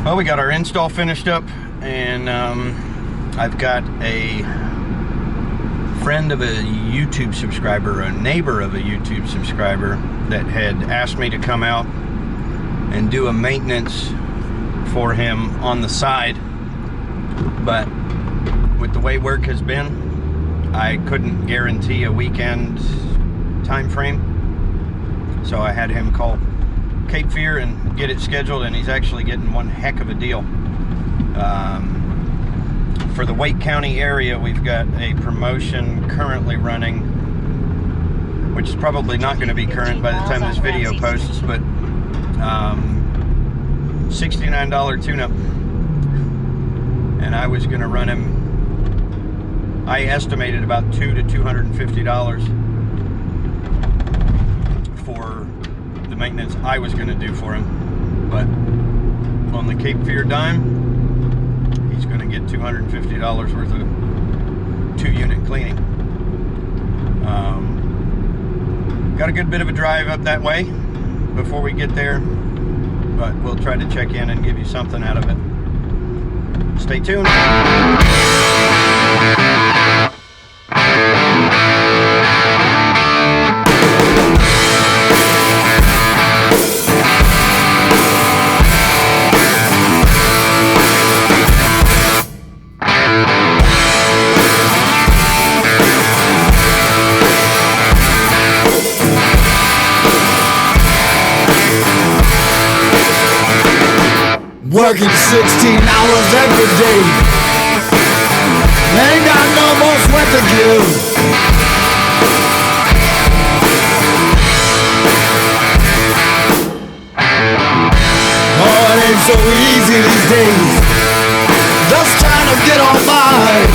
Well, we got our install finished up, and I've got a friend of a YouTube subscriber, a neighbor of a YouTube subscriber, that had asked me to come out and do a maintenance for him on the side. But with the way work has been, I couldn't guarantee a weekend time frame. So I had him call Cape Fear and get it scheduled, and he's actually getting one heck of a deal. For the Wake County area, we've got a promotion currently running, which is probably not going to be current by the time this video posts, but $69 tune-up. And I was going to run him, I estimated about $200 to $250 for the maintenance I was going to do for him. But on the Cape Fear dime, he's going to get $250 worth of 2-unit cleaning. Got a good bit of a drive up that way before we get there, but we'll try to check in and give you something out of it. Stay tuned. Working 16 hours every day, ain't got no more sweat to give. Oh, it ain't so easy these days, just trying to get on by.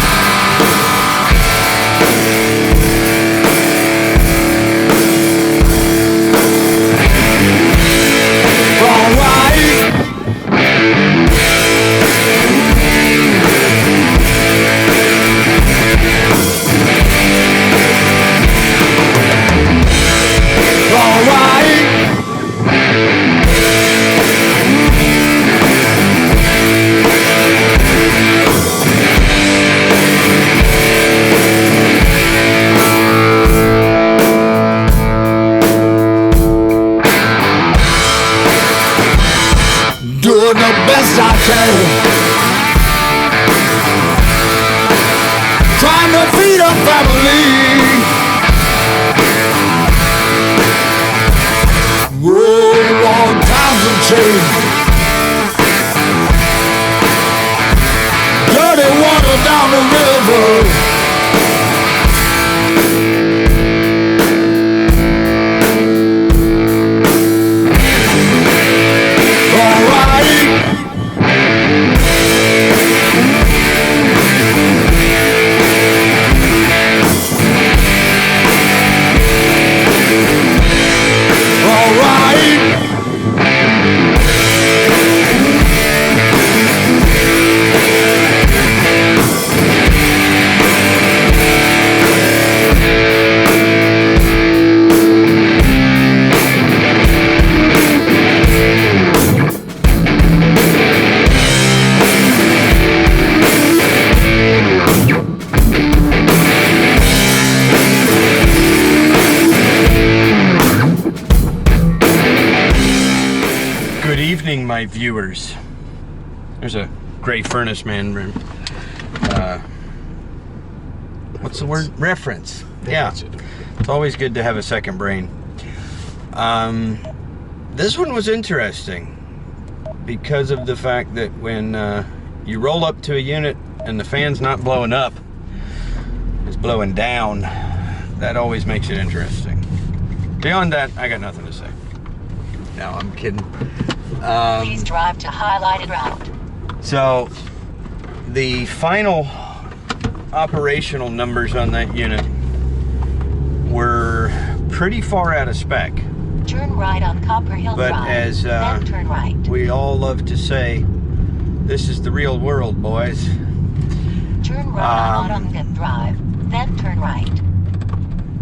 Doing the best I can, trying to feed a family. Oh, long times have changed. Dirty water down the river. My viewers, there's a gray furnace man. What's the word? Reference. Yeah, it's always good to have a second brain. This one was interesting because of the fact that when you roll up to a unit and the fan's not blowing up, it's blowing down, that always makes it interesting. Beyond that, I got nothing to say. No, I'm kidding. Please drive to highlighted route. So the final operational numbers on that unit were pretty far out of spec. Turn right on Copper Hill but Drive, as then turn right. we all love to say, this is the real world, boys. Turn right on Autumn Drive, then turn right.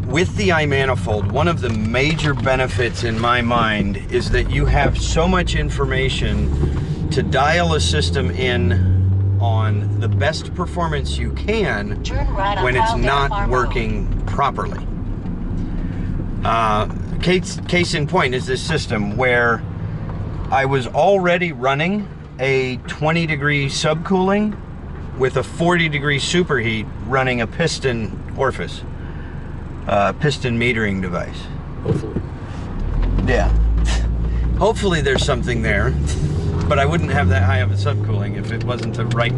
With the iManifold, one of the major benefits in my mind is that you have so much information to dial a system in on the best performance you can Turn right on when it's Wildfire not Road. working properly. Case in point is this system where I was already running a 20-degree subcooling with a 40-degree superheat running a piston orifice, piston metering device. Hopefully. Yeah. Hopefully there's something there, but I wouldn't have that high of a subcooling if it wasn't the right,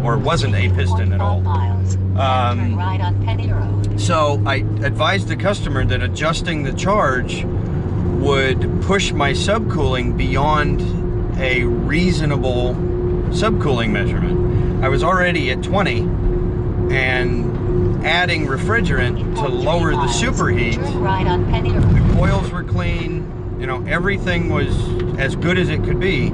or wasn't a piston at all. 1.5 miles. Turn right on Penny Road. So I advised the customer that adjusting the charge would push my subcooling beyond a reasonable subcooling measurement. I was already at 20, and adding refrigerant to 2.3 lower the miles. superheat, Turn right on Penny Road. the coils were clean, you know, everything was as good as it could be.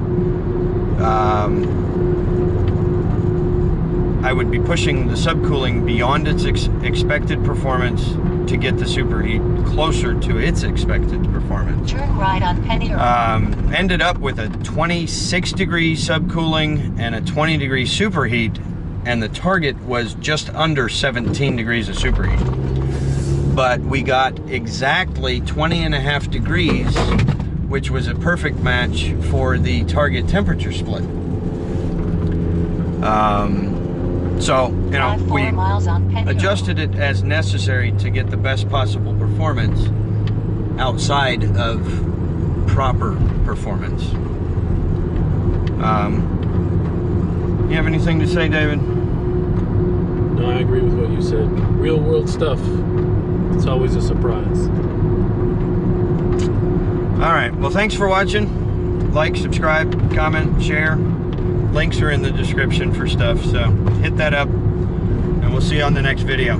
I would be pushing the subcooling beyond its expected performance to get the superheat closer to its expected performance. Turn right on Penny Road. Ended up with a 26-degree subcooling and a 20-degree superheat, and the target was just under 17 degrees of superheat. But we got exactly 20.5 degrees, which was a perfect match for the target temperature split. So, you know, Drive 4 we miles on Penny adjusted it as necessary to get the best possible performance outside of proper performance. You have anything to say, David? No, I agree with what you said. Real world stuff. It's always a surprise. All right. Well, thanks for watching. Like, subscribe, comment, share. Links are in the description for stuff, so hit that up, and we'll see you on the next video.